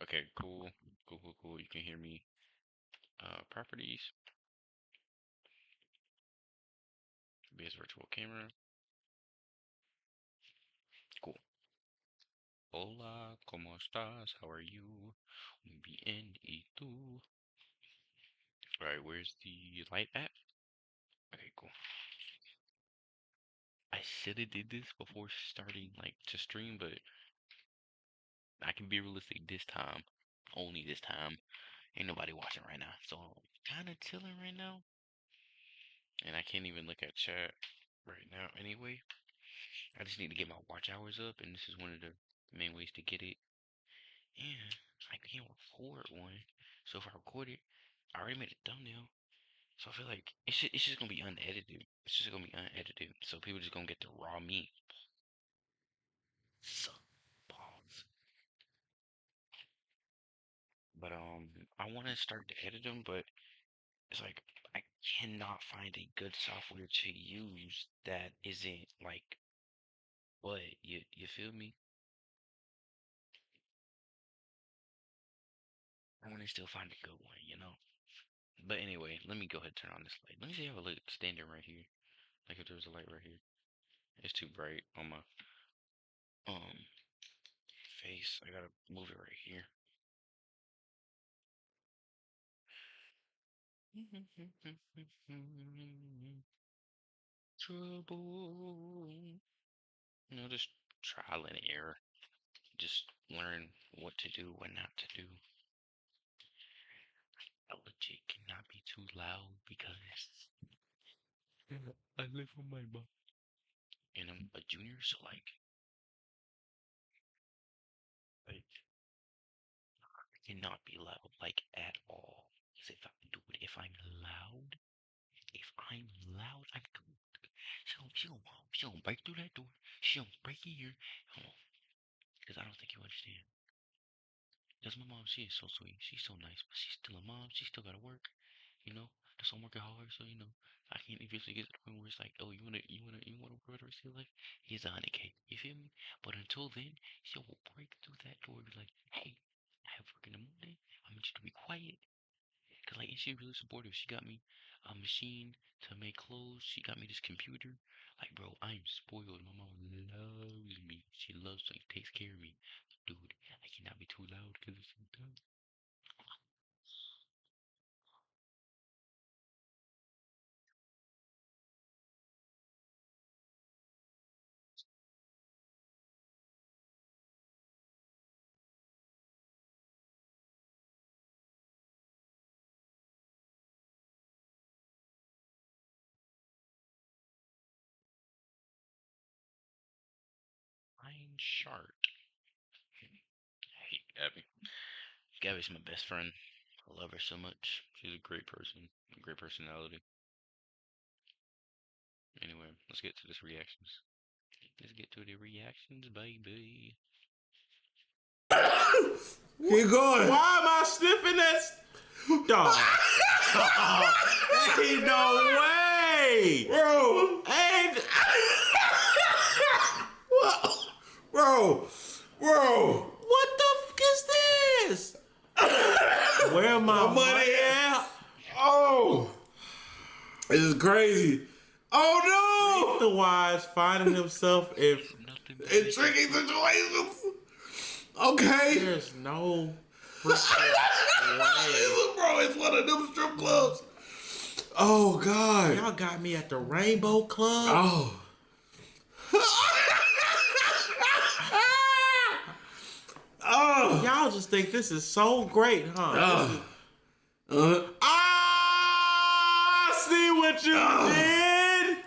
Okay, cool. Cool. You can hear me. Properties. OBS virtual camera. Cool. Hola, ¿cómo estás? How are you? Bien, ¿y tú? Alright, where's the light at? Okay, cool. I should have did this before starting, like, to stream, but I can be realistic this time. Only this time. Ain't nobody watching right now. So, I'm kind of chilling right now. And I can't even look at chat right now anyway. I just need to get my watch hours up, and this is one of the main ways to get it. And I can't record one. So if I record it, I already made a thumbnail. So I feel like it's just gonna be unedited. It's just gonna be unedited. So people just gonna get the raw meat. So pause. But I wanna start to edit them, but it's like I cannot find a good software to use that isn't like what you feel me? I wanna still find a good one, you know? But anyway, let me go ahead and turn on this light. Let me see how it looks standing right here. Like if there was a light right here. It's too bright on my um face. I gotta move it right here. Trouble. You know, just trial and error. Just learn what to do, what not to do. I legit cannot be too loud because I live with my mom. And I'm a junior, so like I cannot be loud like at all. Because if I do it, if I'm loud, I'm she gonna break through that door. She gonna break in here. Because I don't think you understand. Because my mom, she is so sweet. She's so nice, but she's still a mom. She still gotta work. You know, that's why I'm working hard. So I can't eventually get to the point where it's like, oh, you wanna work the rest of your life? Here's 100K. You feel me? But until then, she will break through that door and be like, hey, I have work in the morning. I want you to be quiet. Cause like, and she's really supportive. She got me a machine to make clothes. She got me this computer. Like, bro, I'm spoiled. My mom loves me. She loves me, takes care of me. Dude, I cannot be too loud because it's so dumb. Fine Shark. I hate Gabby. Gabby's my best friend. I love her so much. She's a great person, a great personality. Anyway, let's get to this reactions. Let's get to the reactions, baby. Keep going. Why am I sniffing that? Dog. Ain't no way. Bro. Ain't. Bro. What the fuck is this? Where my money at? Oh. This is crazy. Oh The wise finding himself in. Nothing no. In tricky situations. Okay. There's no freaking way. Bro, it's one of them strip clubs. Oh God. Y'all got me at the Rainbow Club. Oh. Oh. Y'all just think this is so great, huh? I see what you did.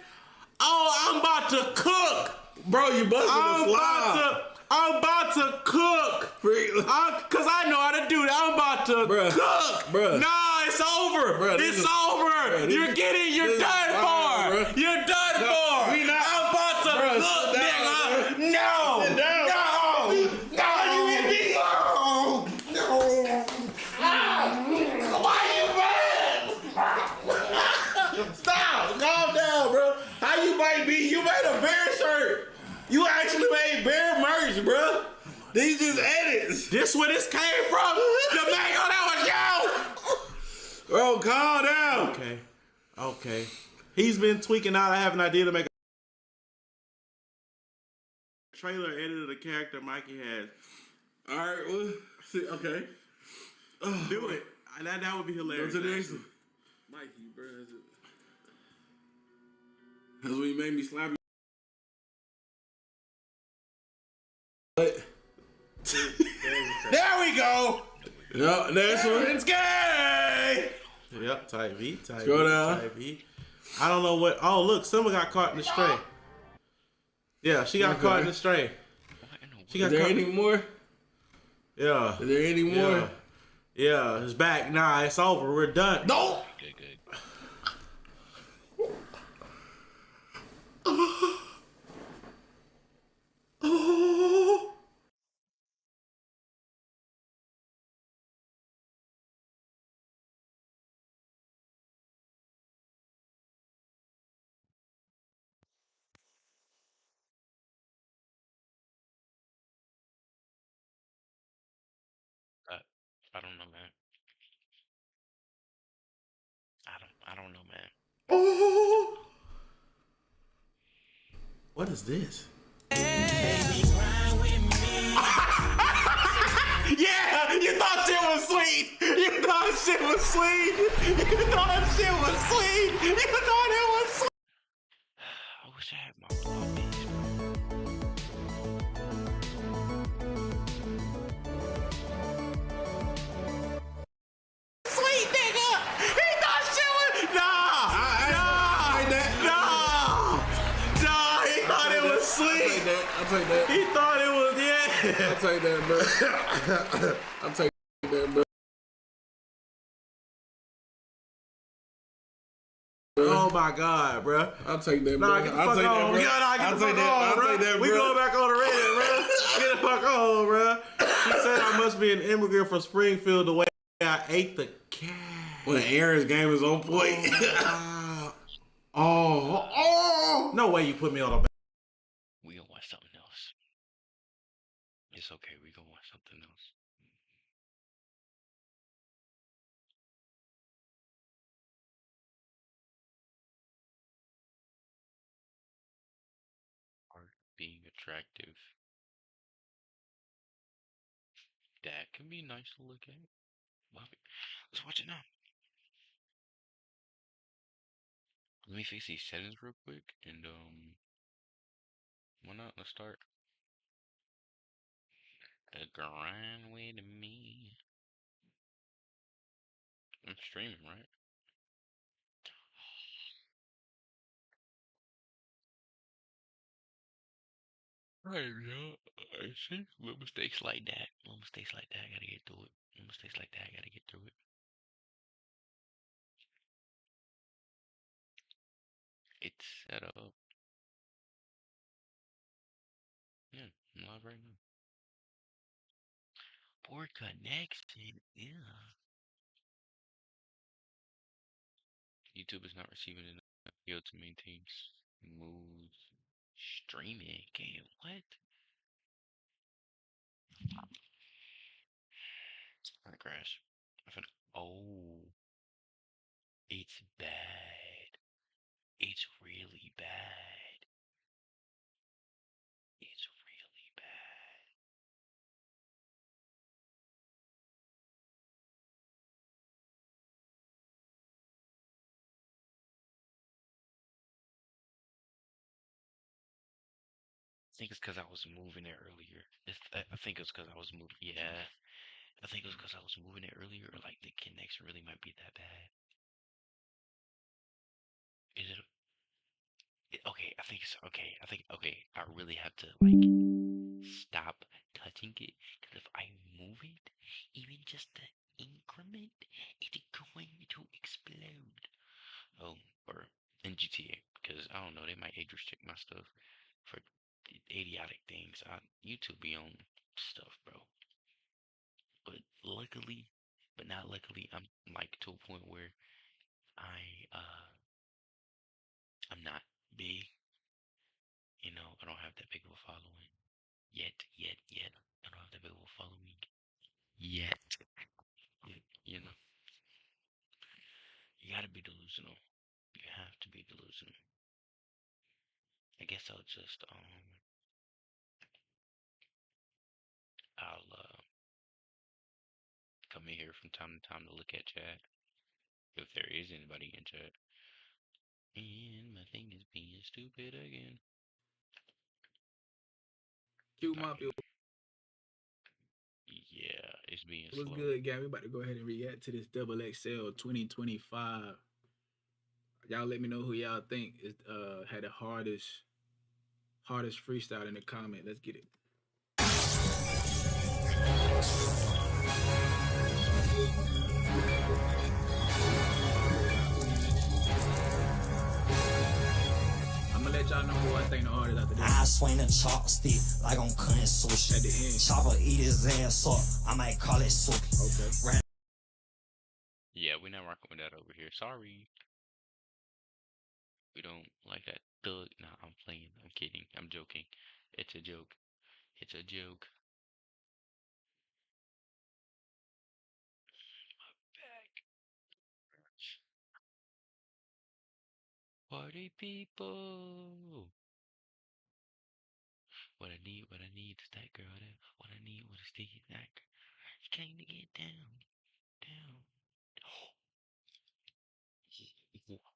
Oh, I'm about to cook. Bro, you busted the slide. I'm about to cook. Cause I know how to do that. I'm about to cook. Bruh. Nah, it's over. It's over. You're done for. You're done for. I'm about to cook, nigga. No. Sit down. No. No. You hit me. No. Why you mad? Stop. Calm down, bro. How you bite me? You made a bear shirt. You actually made bear merch, bro. These just edits. This where this came from? The mango that was you! Bro, calm down. Okay. He's been tweaking out. I have an idea to make a trailer edit of the character Mikey has. All right, well, see, okay. Do it. That would be hilarious. Go to the next one. Mikey, bro. That's when you made me slap you. There we go. Yep, next one. It's gay. Yep, type V. Scroll down. Type V. I don't know what. Oh, look, someone got caught in the stray. Yeah, she got caught in the stray. She got Is there caught. any more? Yeah. Is there any more? Yeah, it's back. Nah, it's over. We're done. No. Good. I don't know, man. I don't know, man. Oh. What is this? Yeah, you thought shit was sweet. You thought shit was sweet. You thought shit was sweet. You thought it was sweet. I wish I had my floppies, bro. Sweet nigga. He thought shit was. Nah. He thought it was sweet. I'll take that. He thought it was, yeah. I'll take that, bro. I'll take that, bro. Oh my God, bro. I'll take that, bro. Nah, get the fuck on. Bro. Get the fuck on, bro. We going back on the Reddit, bro. Get the fuck on, bro. She said I must be an immigrant from Springfield the way I ate the cat. When Aaron's game is on point. Oh. No way you put me on a back. We gonna watch something else. It's okay. We gonna watch something else. Art being attractive. That can be nice to look at. Bobby, let's watch it now. Let me fix these settings real quick, and why not? Let's start. A grind with me. I'm streaming, right? Right, yeah. I see. Little mistakes like that. Little mistakes like that. I gotta get through it. Little mistakes like that. I gotta get through it. It's set up. Yeah, I'm live right now. Poor connection. Yeah. YouTube is not receiving enough video to maintain smooth streaming. Game. What? It's gonna crash. Oh, it's bad. It's really bad. It's really bad. I think it's because I was moving it earlier. I think it's because I was moving. Yeah, I think it was because I was moving it earlier. Like the connection really might be that bad. Is it okay? I think it's okay. I think okay. I really have to like stop touching it because if I move it, even just the increment, it's going to explode. Or in GTA because I don't know. They might age restrict my stuff for idiotic things. YouTube be on stuff, bro. But luckily, but not luckily, I'm like to a point where I I'm not big. You know, I don't have that big of a following. Yet. I don't have that people follow me. Yet. You know. You gotta be delusional. You have to be delusional. I guess I'll just I'll come in here from time to time to look at chat. If there is anybody in chat. And my thing is being stupid again. Q Mafia, Yeah, it's being what's slow. good, gang? We about to go ahead and react to this Double XL 2025. Y'all let me know who y'all think is had the hardest freestyle in the comment. Let's get it. I'm gonna let y'all know who I think the hardest after this. I swing the chopstick like I'm cutting sushi. At the end. Chopper eat his ass up. I might call it suki. Okay. Yeah, we're not rocking with that over here. Sorry. We don't like that thug. Nah, I'm playing. I'm kidding. I'm joking. It's a joke. It's a joke. Back. Party people. What I need is that girl there. What I need is sticky that girl. You came to get down. Down.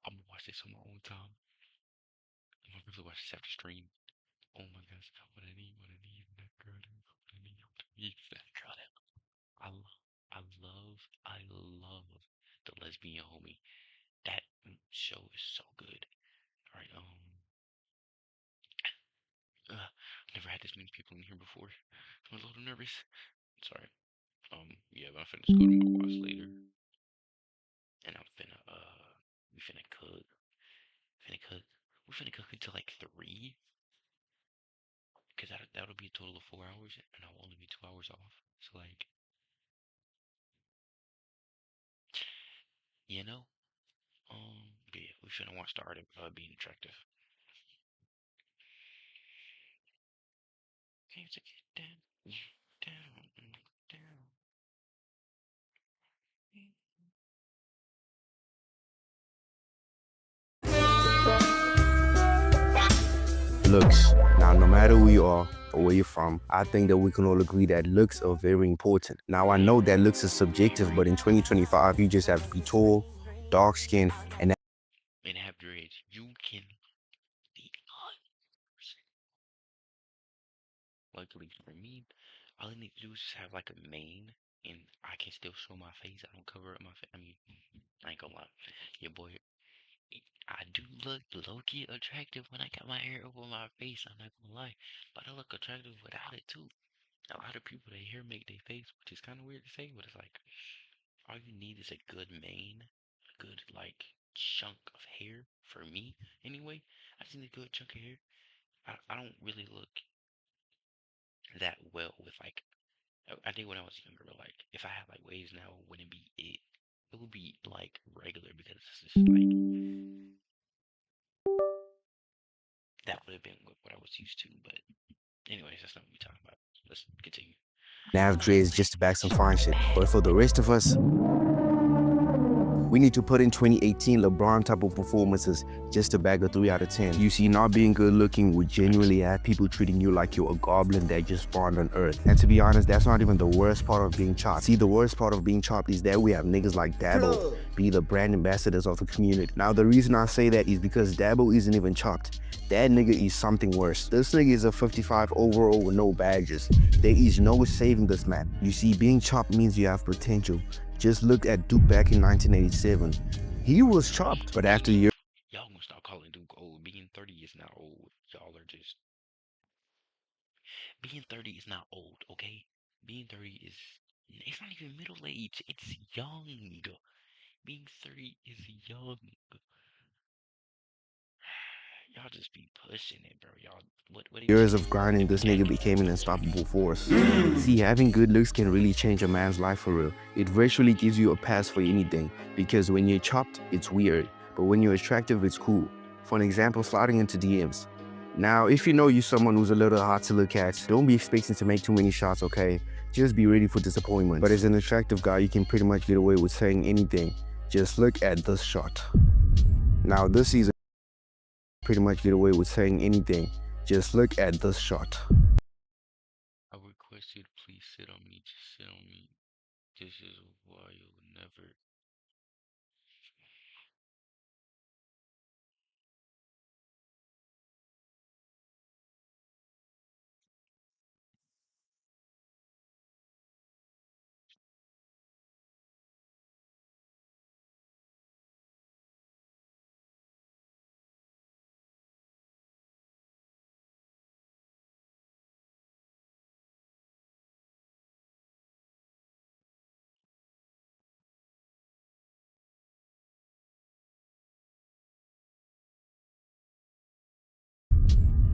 I'm gonna watch this on my own time. I'm gonna really watch this after stream. Oh my gosh. What I need is that girl there. What I need is that girl there. I love the lesbian homie. That show is so good. All right, never had this many people in here before. I'm a little nervous. Sorry. Yeah, but I'm finna just go to my watch later, and I'm finna we finna cook. Finna cook. We finna cook until like 3, cause that'll be a total of 4 hours, and I'll only be 2 hours off. So like, you know, yeah, we finna watch the art of being attractive. Can't take it down, down, down. Looks. Now, no matter who you are or where you're from, I think that we can all agree that looks are very important. Now, I know that looks is subjective, but in 2025, you just have to be tall, dark skinned, and have dreads. You can be on. Luckily for me, all I need to do is just have like a mane, and I can still show my face. I don't cover up my face. I mean, I ain't gonna lie, your boy, I do look low-key attractive when I got my hair over my face. I'm not gonna lie, but I look attractive without it too. A lot of people, their hair make their face, which is kind of weird to say, but it's like all you need is a good mane, a good like chunk of hair. For me, anyway, I just need a good chunk of hair. I don't really look that well with like. I think when I was younger, like if I had like waves now, it wouldn't be it. It would be like regular because it's just like that would have been what I was used to. But anyways, that's not what we're talking about. Let's continue. have dreads just to back some fine shit. But for the rest of us, we need to put in 2018 LeBron type of performances just to bag a 3 out of 10. You see, not being good looking would genuinely have people treating you like you're a goblin that just spawned on Earth. And to be honest, that's not even the worst part of being chopped. See, the worst part of being chopped is that we have niggas like Dabo be the brand ambassadors of the community. Now, the reason I say that is because Dabo isn't even chopped. That nigga is something worse. This nigga is a 55 overall with no badges. There is no saving this man. You see, being chopped means you have potential. Just look at Duke back in 1987. He was chopped, but after years Y'all gonna stop calling Duke old. Being 30 is not old. Y'all are just being 30 is not old, okay? Being 30 is it's not even middle age. It's young. Being 30 is young. Y'all just be pushing it, bro. Y'all what years of grinding, this nigga became an unstoppable force. See, having good looks can really change a man's life for real. It virtually gives you a pass for anything, because when you're chopped, it's weird, but when you're attractive, it's cool. For an example, sliding into DMs. Now, if you know you're someone who's a little hard to look at, don't be expecting to make too many shots, okay? Just be ready for disappointment. But as an attractive guy, you can pretty much get away with saying anything. Just look at this shot. Now, this is pretty much get away with saying anything. Just look at this shot. I request you to please sit on me. Just sit on me. This is why you'll never.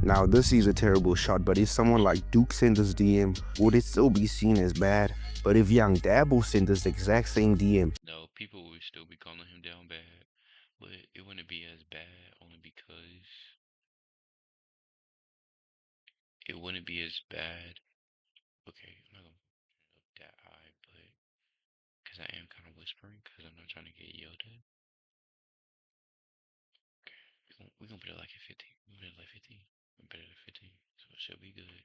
Now, this is a terrible shot, but if someone like Duke sent this DM, would it still be seen as bad? But if Young Dabo sent this exact same DM, No, people would still be calling him down bad, but it wouldn't be as bad only because it wouldn't be as bad. Okay, I'm not gonna up that high, but because I am kind of whispering, because I'm not trying to get yelled at. Okay, we're gonna put it like at 50. We're gonna put it like 50. We're better than 50, so it should be good.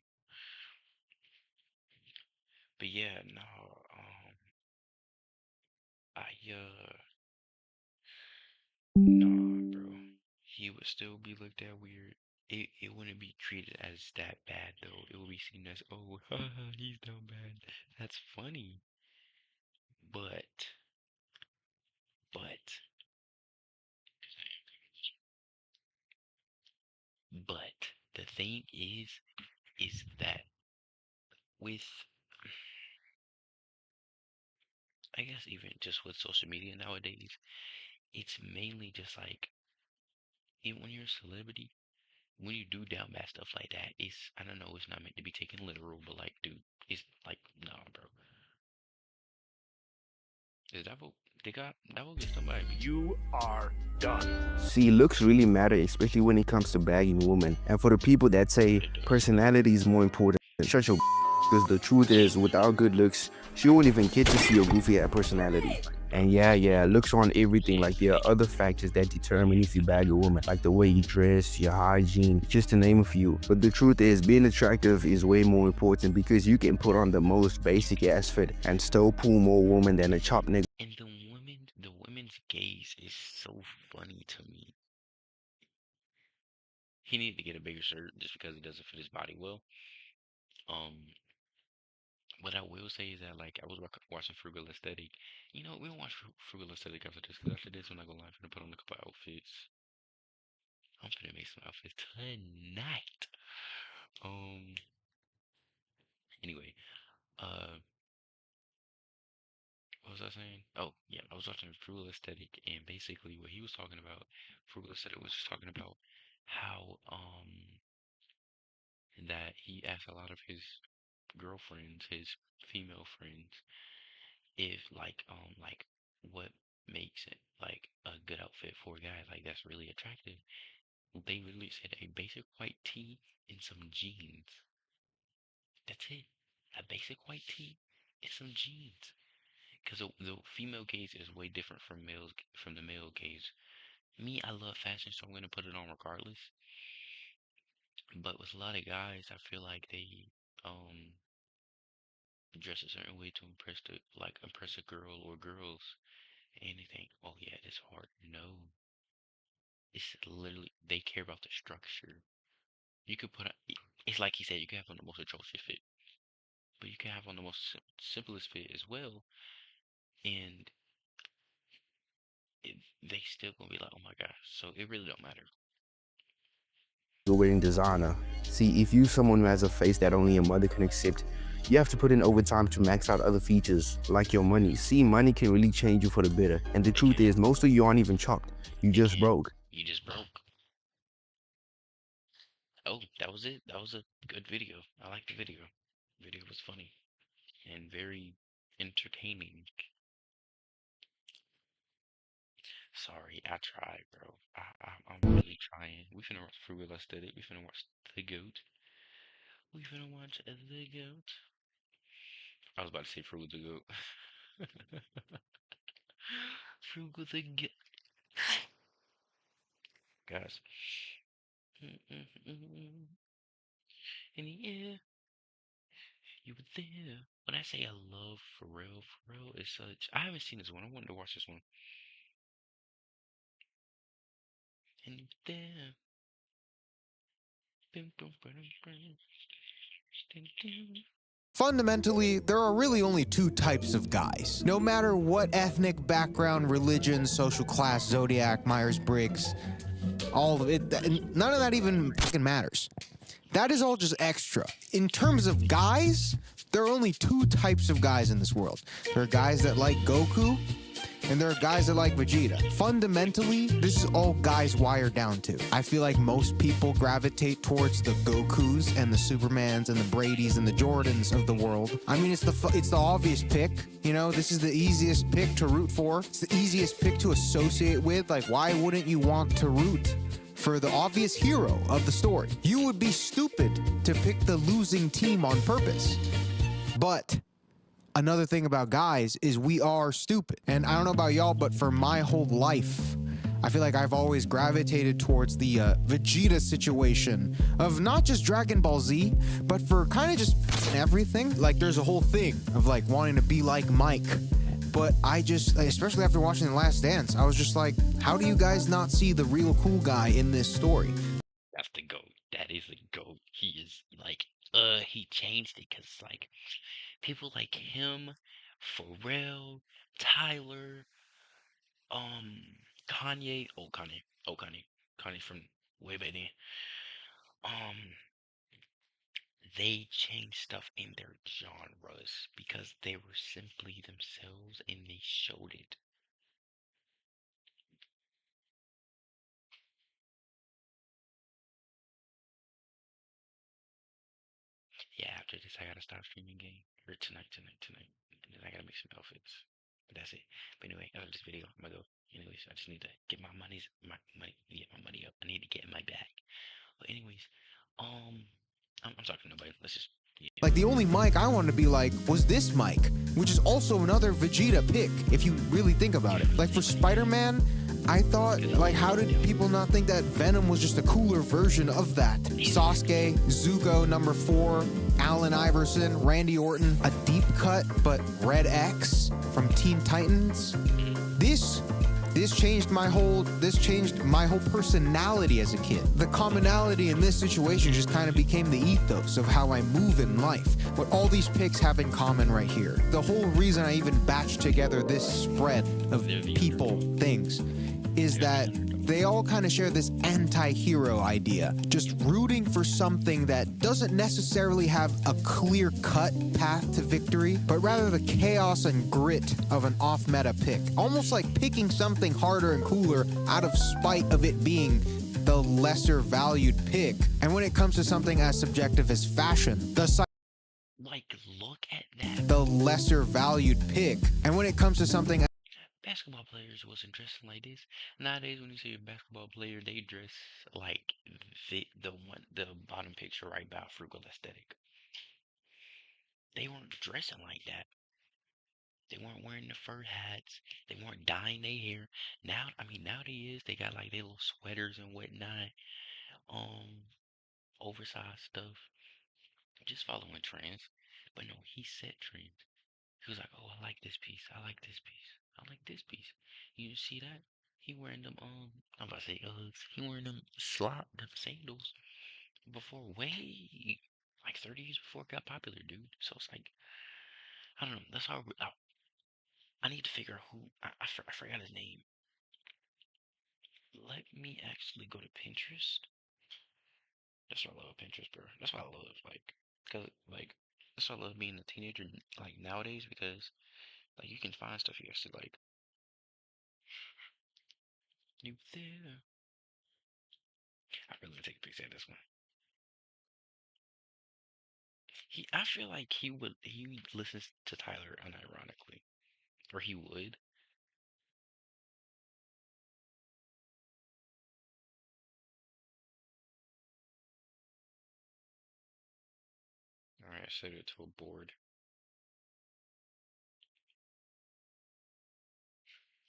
But yeah, no, I nah, bro. He would still be looked at weird. It wouldn't be treated as that bad though. It would be seen as, oh, haha, he's down bad. That's funny. But, but, but the thing is that with, I guess even just with social media nowadays, it's mainly just like, even when you're a celebrity, when you do down bad stuff like that, it's, I don't know, it's not meant to be taken literal, but like, dude, it's like, nah, bro. Is that what they got? That will get somebody. You are done. see, looks really matter, especially when it comes to bagging women. And for the people that say personality is more important, shut your because the truth is, without good looks, she won't even get to see your goofy ass personality. And yeah, looks on everything. Like there are other factors that determine if you bag a woman, like the way you dress, your hygiene, just to name a few. But the truth is, being attractive is way more important because you can put on the most basic ass fit and still pull more women than a chop nigga. And the women's gaze is so funny to me. He needed to get a bigger shirt just because it doesn't fit his body well. Um, what I will say is that like I was watching Frugal Aesthetic. You know, we'll watch Frugal Aesthetic after this because after this, I'm not gonna lie, I'm gonna put on a couple outfits. I'm gonna make some outfits tonight. Um. Anyway, uh, what was I saying? Oh, yeah, I was watching Frugal Aesthetic, and basically what he was talking about, Frugal Aesthetic was just talking about how that he asked a lot of his girlfriends, his female friends, if like what makes it like a good outfit for a guy like that's really attractive. They literally said a basic white tee and some jeans. That's it. A basic white tee and some jeans. Because the female gaze is way different from the male gaze. Me, I love fashion, so I'm gonna put it on regardless. But with a lot of guys, I feel like they um dress a certain way to impress a girl or girls, and they think, oh yeah, it's hard. No, it's literally they care about the structure. You could put on, it's like he said, you can have on the most atrocious fit, but you can have on the most simplest fit as well, and they still gonna be like, oh my gosh. So it really don't matter. Wearing designer. See, if you someone who has a face that only a mother can accept, you have to put in overtime to max out other features, like your money. See, money can really change you for the better. And the truth is, most of you aren't even chopped. You just broke. You just broke. Oh, that was it. That was a good video. I liked the video. The video was funny and very entertaining. Sorry, I tried, bro. I'm really trying. We finna watch Frugal Aesthetic. We finna watch The Goat. We finna watch The Goat. I was about to say Frugal the Goat. Frugal the Goat. Guys. In the air, you were there. When I say I love Pharrell is such. I haven't seen this one. I wanted to watch this one. And you were there. Bim, bum, ba-dum, bum. Dun, dun. Fundamentally, there are really only two types of guys. No matter what ethnic background, religion, social class, zodiac, Myers-Briggs, all of it, none of that even fucking matters. That is all just extra. In terms of guys, there are only two types of guys in this world. There are guys that like Goku, and there are guys that like Vegeta. Fundamentally, this is all guys wired down to. I feel like most people gravitate towards the Gokus and the Supermans and the Bradys and the Jordans of the world. I mean, it's the obvious pick. You know, this is the easiest pick to root for. It's the easiest pick to associate with. Like, why wouldn't you want to root for the obvious hero of the story? You would be stupid to pick the losing team on purpose. But another thing about guys is we are stupid. And I don't know about y'all, but for my whole life, I feel like I've always gravitated towards the Vegeta situation of not just Dragon Ball Z, but for kind of just everything. Like, there's a whole thing of like wanting to be like Mike. But I just, especially after watching The Last Dance, I was just like, how do you guys not see the real cool guy in this story? That's the GOAT. That is the GOAT. He is like, he changed it because like people like him, Pharrell, Tyler, Kanye. Oh, Kanye. Oh, Kanye. Kanye from way back then. Um, they changed stuff in their genres because they were simply themselves and they showed it. Yeah, after this, I gotta stop streaming game. Or tonight. And then I gotta make some outfits. But that's it. But anyway, after this video, I'm gonna go. Anyways, I just need to get my money up. I need to get in my bag. But anyways, I'm talking to nobody. Let's just. Yeah. Like, the only Mike I wanted to be like was this Mike, which is also another Vegeta pick, if you really think about it. Like, for Spider-Man, I thought, like, how did people not think that Venom was just a cooler version of that? Sasuke, Zuko #4, Allen Iverson, Randy Orton, a deep cut but Red X from Teen Titans. This changed my whole personality as a kid. The commonality in this situation just kind of became the ethos of how I move in life. What all these picks have in common right here. The whole reason I even batched together this spread of people, things, is that they all kind of share this anti-hero idea. Just rooting for something that doesn't necessarily have a clear-cut path to victory, but rather the chaos and grit of an off-meta pick. Almost like picking something harder and cooler out of spite of it being the lesser valued pick. And when it comes to something as subjective as fashion, Like, look at that. the lesser valued pick. And when it comes to something Basketball players wasn't dressing like this. Nowadays, when you see a basketball player, they dress like the bottom picture right by Frugal Aesthetic. They weren't dressing like that. They weren't wearing the fur hats. They weren't dyeing their hair. Now, I mean, now they is. They got like their little sweaters and whatnot. Oversized stuff. Just following trends. But no, he set trends. He was like, oh, I like this piece. I like this piece. I like this piece. You see that? He wearing them, I'm about to say Uggs. He wearing them them sandals before way, like 30 years before it got popular, dude. So it's like, I don't know. That's how I need to figure out who, I forgot his name. Let me actually go to Pinterest. That's why I love Pinterest, bro. That's why I love, like, that's why I love being a teenager, like, nowadays, because, like, you can find stuff you actually like. You there? I really want to take a picture of this one. I feel like he listens to Tyler unironically, or he would. I set it to a board.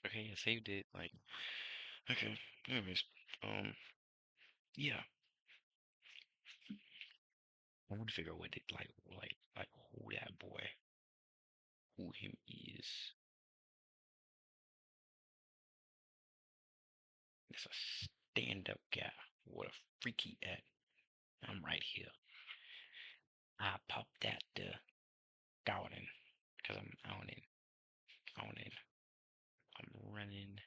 Okay, I saved it. Like, okay. Anyways, yeah. I want to figure out what it like who that boy, who him is. It's a stand-up guy. What a freaky at. I'm right here. I popped that garden because I'm owning. I'm running.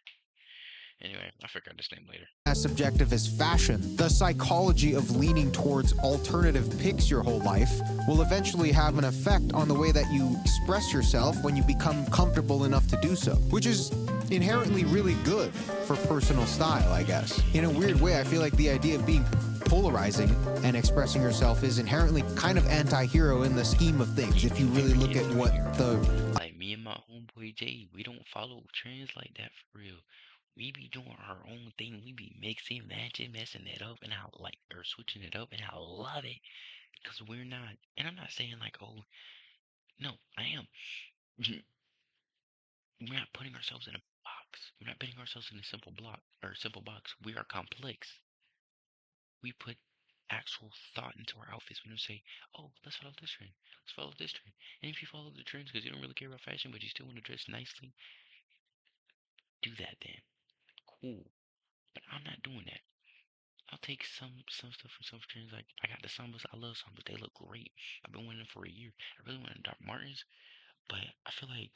Anyway, I'll figure out this name later. As subjective as fashion, the psychology of leaning towards alternative picks your whole life will eventually have an effect on the way that you express yourself when you become comfortable enough to do so, which is inherently really good for personal style, I guess. In a weird way, I feel like the idea of being polarizing and expressing yourself is inherently kind of anti-hero in the scheme of things, if you really look at what the... Like me and my homeboy Jay, we don't follow trends like that for real. We be doing our own thing. We be mixing, matching, messing it up, and or switching it up, and I love it. Because we're not, and I'm not saying like, oh, no, I am. We're not putting ourselves in a box. We're not putting ourselves in a simple box. We are complex. We put actual thought into our outfits. We don't say, oh, let's follow this trend. Let's follow this trend. And if you follow the trends because you don't really care about fashion, but you still want to dress nicely, do that then. Cool. But I'm not doing that. I'll take some stuff from some trends. Like I got the Sambas. I love Sambas. They look great. I've been wearing them for a year. I really want Doc Martens, but I feel like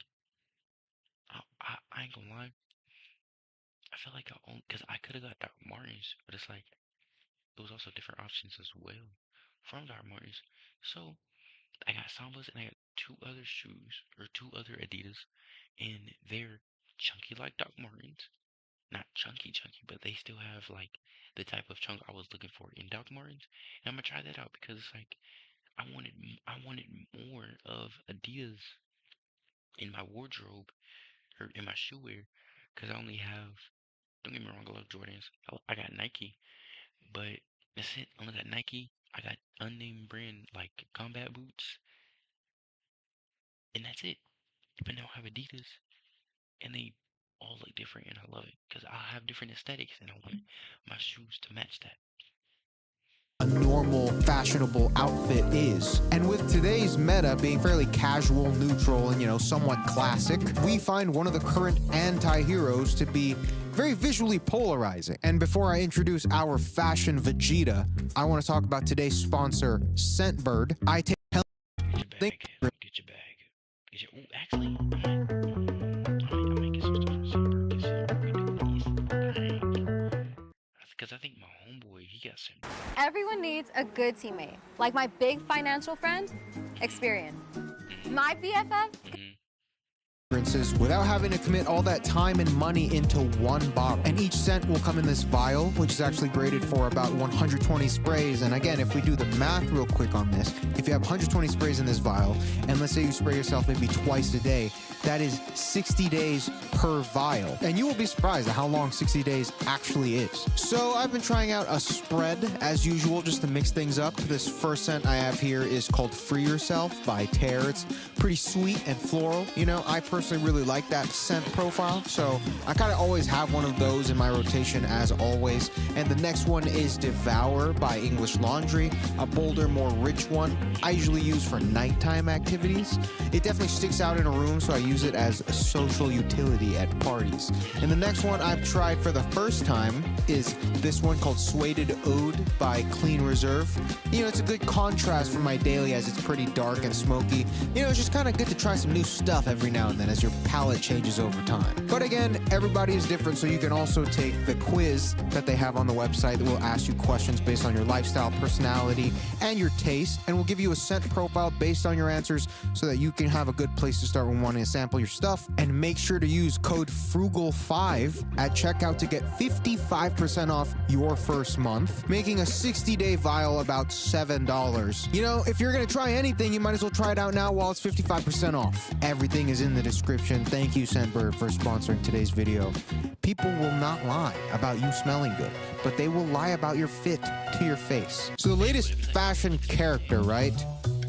I ain't gonna lie. I feel like because I could have got Doc Martens, but it's like there was also different options as well from Doc Martens. So I got Sambas and I got two other shoes or two other Adidas, and they're chunky like Doc Martens. Not chunky, but they still have like the type of chunk I was looking for in Doc Martens. And I'm gonna try that out because it's like I wanted more of Adidas in my wardrobe or in my shoe wear because I only have. Don't get me wrong, I love Jordans. I got Nike, but that's it. I only got Nike. I got unnamed brand like combat boots, and that's it. But now I have Adidas, and they all look different, and I love it because I have different aesthetics, and I want my shoes to match that. A normal, fashionable outfit is. And with today's meta being fairly casual, neutral, and, somewhat classic, we find one of the current anti-heroes to be very visually polarizing. And before I introduce our fashion Vegeta, I want to talk about today's sponsor, Scentbird. I take Get your bag. Ooh, actually, I might get some stuff from Scentbird this year. Because I think my homeboy, he got Scentbird. Everyone needs a good teammate. Like my big financial friend, Experian. My BFF, without having to commit all that time and money into one bottle. And each scent will come in this vial, which is actually graded for about 120 sprays. And again, if we do the math real quick on this, if you have 120 sprays in this vial, and let's say you spray yourself maybe twice a day, that is 60 days per vial. And you will be surprised at how long 60 days actually is. So I've been trying out a spread as usual, just to mix things up. This first scent I have here is called Free Yourself by Tear. It's pretty sweet and floral. I personally really like that scent profile, so I kind of always have one of those in my rotation as always. And the next one is Devour by English Laundry, a bolder, more rich one I usually use for nighttime activities. It definitely sticks out in a room, so I use it as a social utility at parties. And the next one I've tried for the first time is this one called Suede Ode by Clean Reserve. It's a good contrast for my daily as it's pretty dark and smoky. It's just kind of good to try some new stuff every now and then as your palate changes over time. But again, everybody is different, so you can also take the quiz that they have on the website that will ask you questions based on your lifestyle, personality, and your taste, and will give you a scent profile based on your answers so that you can have a good place to start when wanting to sample your stuff. And make sure to use code FRUGAL5 at checkout to get 55% off your first month, making a 60-day vial about $7. If you're gonna try anything, you might as well try it out now while it's 55% off. Everything is in the description. Thank you, Scentbird, for sponsoring today's video. People will not lie about you smelling good, but they will lie about your fit to your face. So the latest fashion character, right?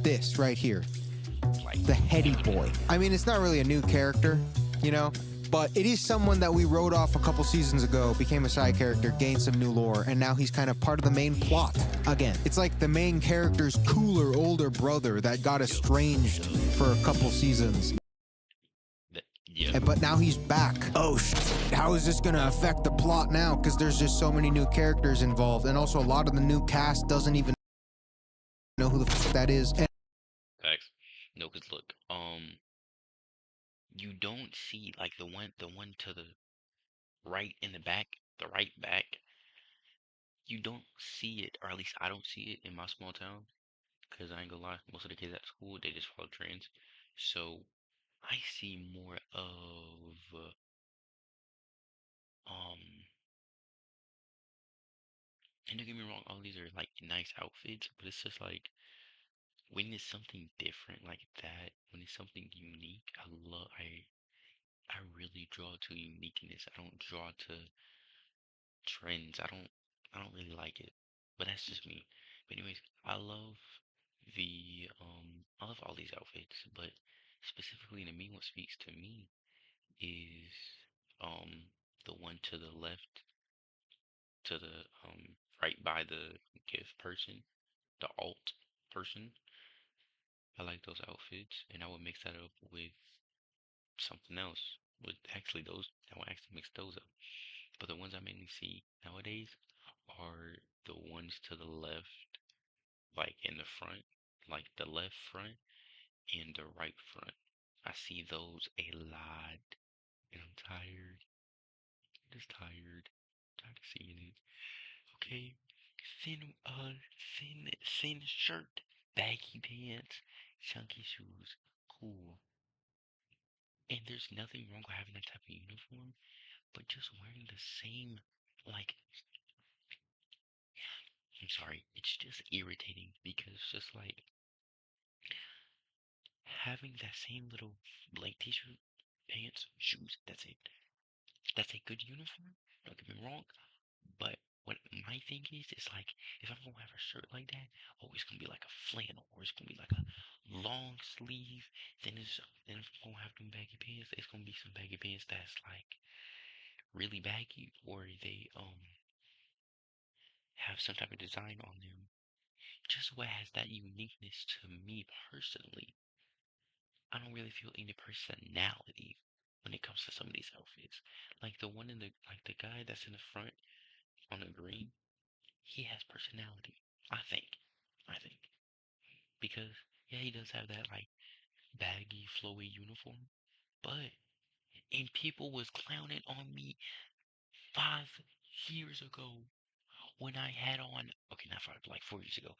this right here, Like the heady you would boy. I mean, it's not really a new character, you know, but it is someone that we wrote off a couple seasons ago, became a side character, gained some new lore, and now he's kind of part of the main plot again. It's like the main character's cooler older brother that got estranged for a couple seasons. yeah. But now he's back. Oh, how is this gonna affect the plot now? Because there's just so many new characters involved, and also a lot of the new cast doesn't even know who the that is. And Facts. No, cause look, you don't see like the one to the right in the back, the right back. You don't see it, or at least I don't see it in my small town. Cause I ain't gonna lie, most of the kids at school they just follow trends. So I see more of um. And don't get me wrong, all these are like nice outfits, but it's just like when it's something different like that, when it's something unique, I really draw to uniqueness. I don't draw to trends. I don't really like it. But that's just me. But anyways, I love all these outfits, but specifically to me what speaks to me is um the one to the left, to the right by the gift person, the alt person. I like those outfits, and I would mix that up with something else. With actually those, I would actually mix those up. But the ones I mainly see nowadays are the ones to the left, like in the front, like the left front and the right front. I see those a lot, and I'm tired. Just tired. Tired of seeing it. Okay, thin shirt, baggy pants, chunky shoes. Cool. And there's nothing wrong with having that type of uniform, but just wearing the same, like, I'm sorry, it's just irritating because it's just like having that same little blank t-shirt, pants, shoes, that's it. That's a good uniform, don't get me wrong, but what my thing is like, if I'm gonna have a shirt like that, oh, it's gonna be like a flannel, or it's gonna be like a long sleeve, then if I'm gonna have them baggy pants, it's gonna be some baggy pants that's like really baggy, or they have some type of design on them. Just what has that uniqueness to me personally. I don't really feel any personality when it comes to some of these outfits. Like the one in the like the guy that's in the front on the green, he has personality. I think. I think. Because yeah, he does have that like baggy, flowy uniform. But and people was clowning on me 5 years ago when I had on, okay, not five, like 4 years ago,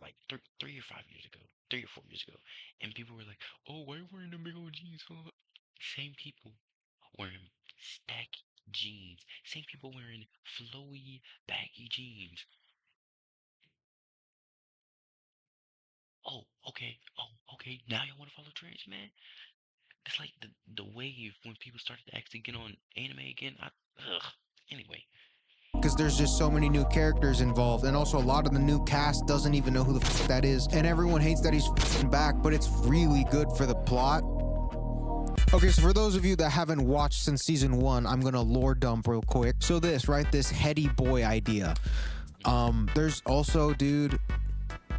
like 3 or 5 years ago, 3 or 4 years ago, and people were like, "Oh, why are you wearing the big old jeans?" Huh?" Same people wearing stack jeans, same people wearing flowy, baggy jeans. Oh, okay. Now y'all want to follow trends, man? It's like the wave when people started to actually get on anime again. Ugh. Anyway, because there's just so many new characters involved, and also a lot of the new cast doesn't even know who the that is, and everyone hates that he's back, but it's really good for the plot. Okay, so for those of you that haven't watched since season 1, I'm gonna lore dump real quick. So this heady boy idea. There's also, dude,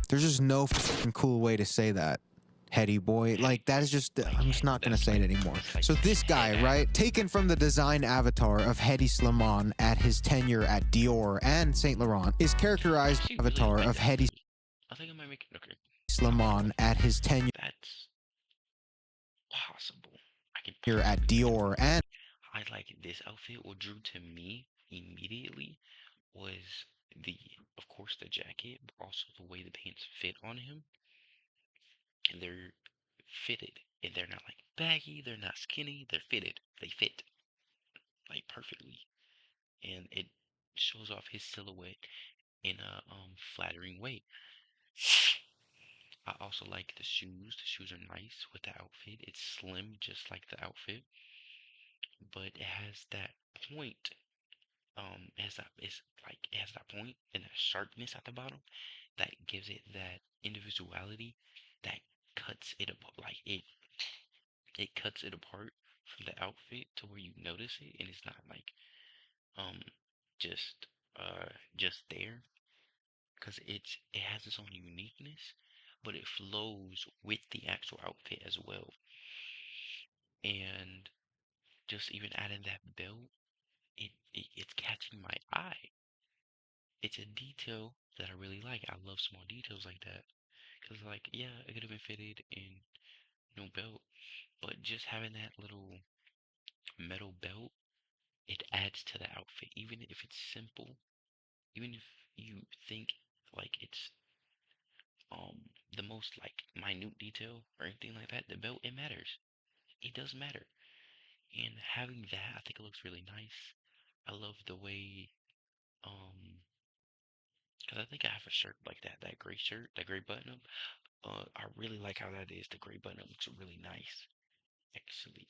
there's just no cool way to say that. Heady boy, like that is just, I'm just not gonna say it anymore. So this guy, right, taken from the design avatar of Hedy Slimane at his tenure at Dior and Saint Laurent, is characterized actually really avatar like of that Hedy actually. I think I might make it. Okay, Slimane at his tenure that's possible. I can at possibly make it Dior work. and I like this outfit. What drew to me immediately was of course, the jacket, but also the way the pants fit on him. And they're fitted. And they're not like baggy, they're not skinny, they're fitted. They fit like perfectly. And it shows off his silhouette in a flattering way. I also like the shoes. The shoes are nice with the outfit. It's slim just like the outfit, but it has that point. It has that point and that sharpness at the bottom that gives it that individuality that cuts it apart. Like it cuts it apart from the outfit to where you notice it, and it's not like um just just there, because it has its own uniqueness, but it flows with the actual outfit as well. And just even adding that belt, it's catching my eye. It's a detail that I really like. I love small details like that. Cause like, yeah, it could have been fitted in no belt, but just having that little metal belt, it adds to the outfit. Even if it's simple, even if you think like it's the most like minute detail or anything like that, the belt, it matters. It does matter. And having that, I think it looks really nice. I love the way because I think I have a shirt like that, that gray shirt, that gray button up. I really like how that is. The gray button up looks really nice, actually.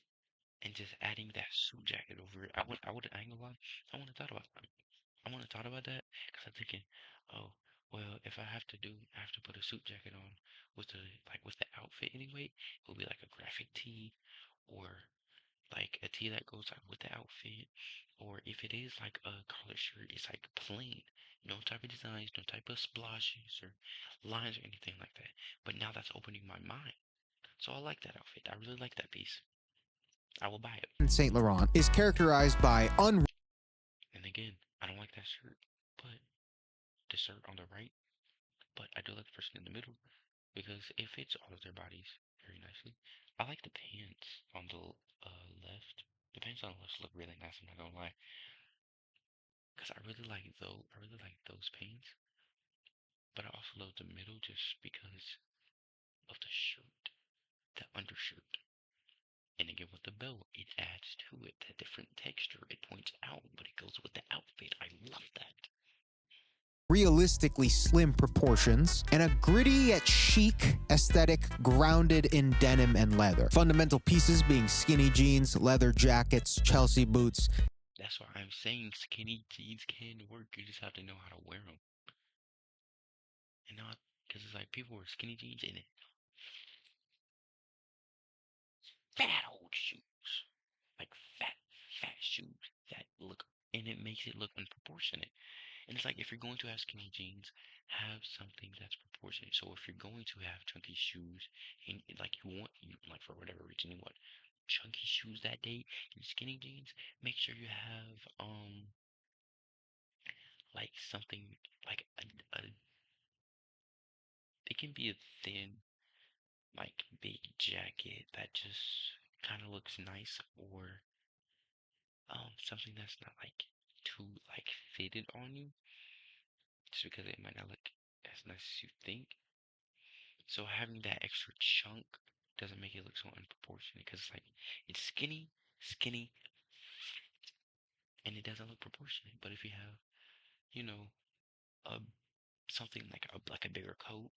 And just adding that suit jacket over it, I ain't gonna lie, I wouldn't have thought about that. I wouldn't have thought about that because I'm thinking, oh, well, if I have to put a suit jacket on with the outfit anyway. It would be like a graphic tee, or like a tee that goes like with the outfit, or if it is like a collared shirt, it's like plain, no type of designs, no type of splashes or lines or anything like that. But now that's opening my mind, so I like that outfit. I really like that piece. I will buy it. Saint Laurent is characterized by And again, I don't like that shirt, but the shirt on the right, but I do like the person in the middle because it fits all of their bodies very nicely. I like the pants on the left. The pants on the left look really nice. I'm not gonna lie, because I really like those. I really like those pants, but I also love the middle just because of the shirt, the undershirt. And again, with the belt, it adds to it that different texture. It points out, but it goes with the outfit. I love that. realistically slim proportions, and a gritty yet chic aesthetic grounded in denim and leather. Fundamental pieces being skinny jeans, leather jackets, Chelsea boots. That's why I'm saying skinny jeans can work. You just have to know how to wear them. And not, because it's like people wear skinny jeans and fat old shoes. Like fat shoes that look, and it makes it look unproportionate. And it's like, if you're going to have skinny jeans, have something that's proportionate. So if you're going to have chunky shoes, and like like for whatever reason you want chunky shoes that day and skinny jeans, make sure you have like something like a it can be a thin like big jacket that just kind of looks nice, or something that's not like too like fitted on you, just because it might not look as nice as you think. So having that extra chunk doesn't make it look so unproportionate, because it's like it's skinny, and it doesn't look proportionate. But if you have, you know, a something like a bigger coat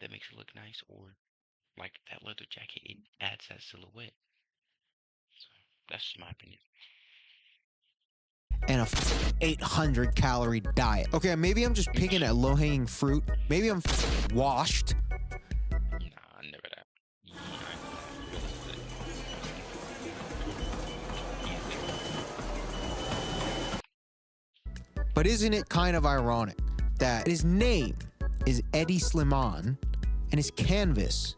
that makes it look nice, or like that leather jacket, it adds that silhouette. So that's just my opinion. And a 800 calorie diet. Okay, maybe I'm just picking at low hanging fruit. Maybe I'm washed. Nah, never that. Yeah, But isn't it kind of ironic that his name is Eddie Slimane and his canvas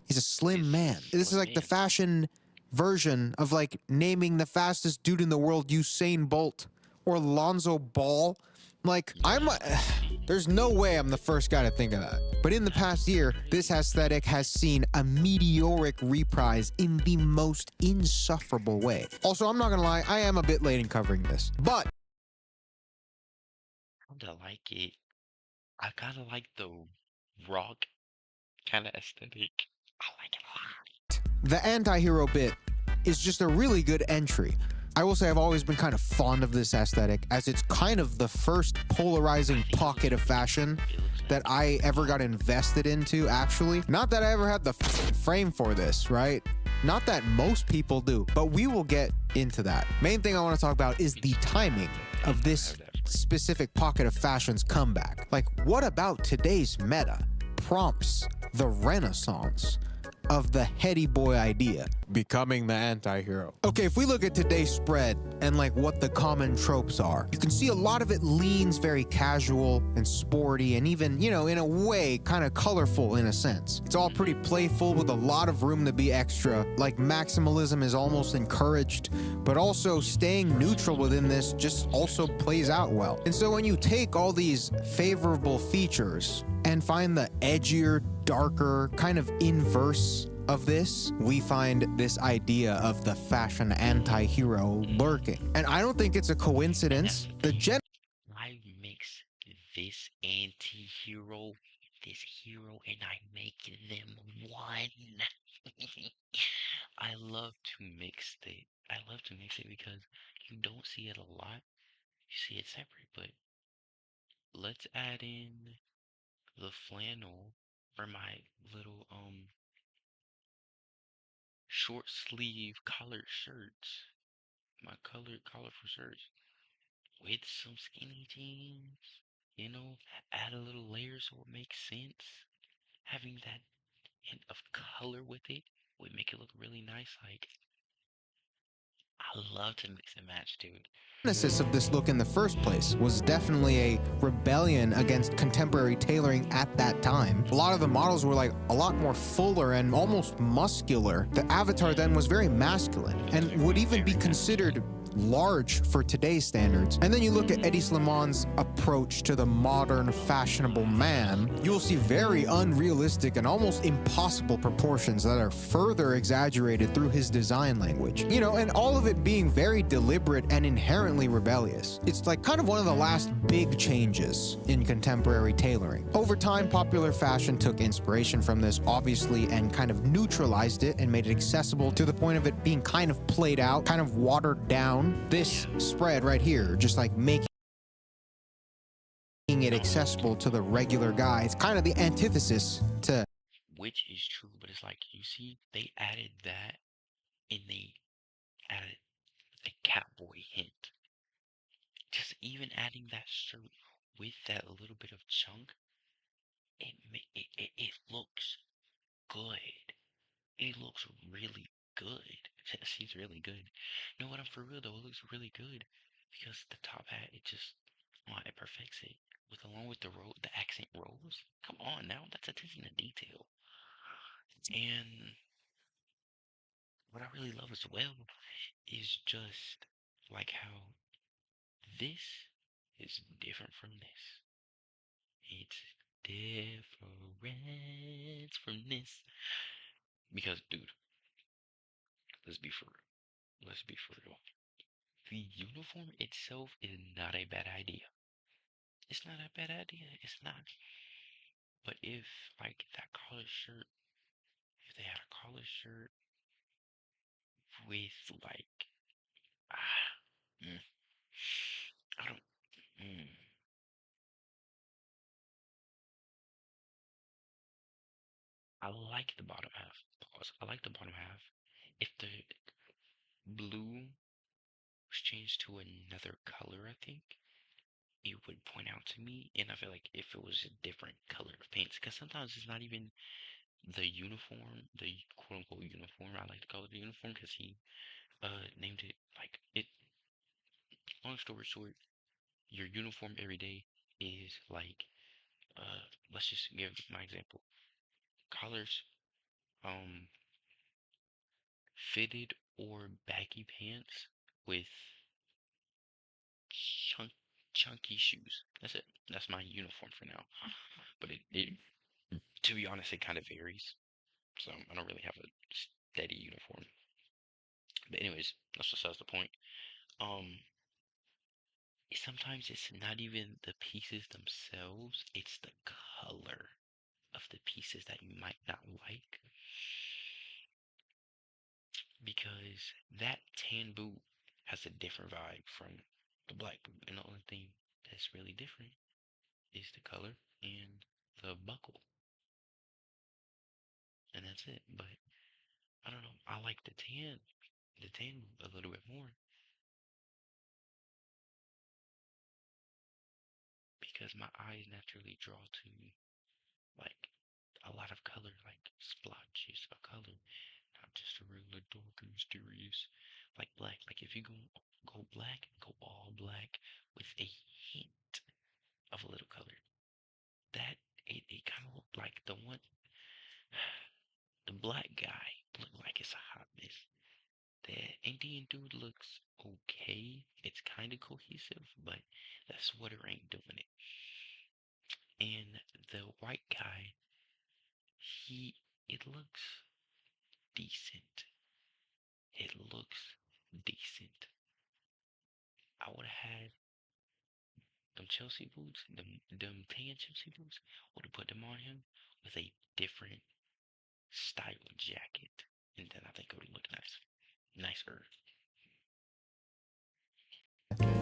is a slim man? This is like the fashion version of like naming the fastest dude in the world Usain Bolt or Lonzo Ball. Like, there's no way I'm the first guy to think of that. But in the past year, this aesthetic has seen a meteoric reprise in the most insufferable way. Also, I'm not gonna lie, I am a bit late in covering this, but I kinda like it. I kinda like the rock kind of aesthetic. I like it a lot. the anti-hero bit is just a really good entry. I will say I've always been kind of fond of this aesthetic, as it's kind of the first polarizing pocket of fashion that I ever got invested into, actually. Not that I ever had the frame for this, right? Not that most people do, but we will get into that. Main thing I want to talk about is the timing of this specific pocket of fashion's comeback. Like, what about today's meta prompts the renaissance of the heady boy idea, becoming the anti-hero? Okay, if we look at today's spread and like what the common tropes are, you can see a lot of it leans very casual and sporty and even, you know, in a way, kind of colorful in a sense. It's all pretty playful with a lot of room to be extra, like maximalism is almost encouraged, but also staying neutral within this just also plays out well. And so when you take all these favorable features and find the edgier, darker, kind of inverse of this, we find this idea of the fashion anti-hero lurking. And I don't think it's a coincidence. The I mix this anti-hero, this hero, and I make them one. I love to mix it. I love to mix it because you don't see it a lot. You see it separate, but let's add in the flannel for my little short sleeve collared shirts. My colorful shirts with some skinny jeans. You know, add a little layer so it makes sense. Having that hint of color with it would make it look really nice. Like, I love to mix and match, dude. genesis of this look in the first place was definitely a rebellion against contemporary tailoring at that time. A lot of the models were like a lot more fuller and almost muscular. The avatar then was very masculine and would even be considered large for today's standards. And then you look at Eddie Sliman's approach to the modern fashionable man, you'll see very unrealistic and almost impossible proportions that are further exaggerated through his design language. You know, and all of it being very deliberate and inherently rebellious. It's like kind of one of the last big changes in contemporary tailoring. Over time, popular fashion took inspiration from this, obviously, and kind of neutralized it and made it accessible to the point of it being kind of played out, kind of watered down. This spread right here, just like making it accessible to the regular guy. It's kind of the antithesis to... Which is true, but it's like, you see, they added that and they added a catboy hint. Just even adding that shirt with that little bit of chunk, it looks good. It looks really good. She's really good. You know what? I'm for real though. It looks really good because the top hat, it just, oh, it perfects it. With along with the accent rolls. Come on now, that's attention to detail. And what I really love as well is just like how this is different from this. It's different from this. Because, dude, let's be for real. Let's be for real. The uniform itself is not a bad idea. It's not a bad idea. It's not. But if, like, that collar shirt, if they had a collar shirt with, like, mm, I don't, mm, I like the bottom half. Pause. I like the bottom half. If the blue was changed to another color, I think it would point out to me. And I feel like if it was a different color of paints, because sometimes it's not even the uniform, the quote unquote uniform. I like to call it the uniform because he named it like it. Long story short, your uniform every day is like let's just give my example. Collars, um, fitted or baggy pants with chunk chunky shoes. That's it. That's my uniform for now. But it to be honest, it kind of varies. So I don't really have a steady uniform. But anyways, that's besides the point. Um, sometimes it's not even the pieces themselves, it's the color of the pieces that you might not like. Because that tan boot has a different vibe from the black boot. And the only thing that's really different is the color and the buckle. And that's it. But I don't know. I like the tan boot a little bit more. because my eyes naturally draw to like a lot of color, like splotches of color, not just a regular dark and mysterious, like black. Like if you go black, go all black with a hint of a little color. That it kind of looked like the black guy looked like it's a hot mess. The Indian dude looks okay. It's kind of cohesive, but that sweater ain't doing it. And the white guy, he it looks decent. It looks decent. I would have had them Chelsea boots, them tan Chelsea boots, would have put them on him with a different style jacket, and then I think it would look nicer.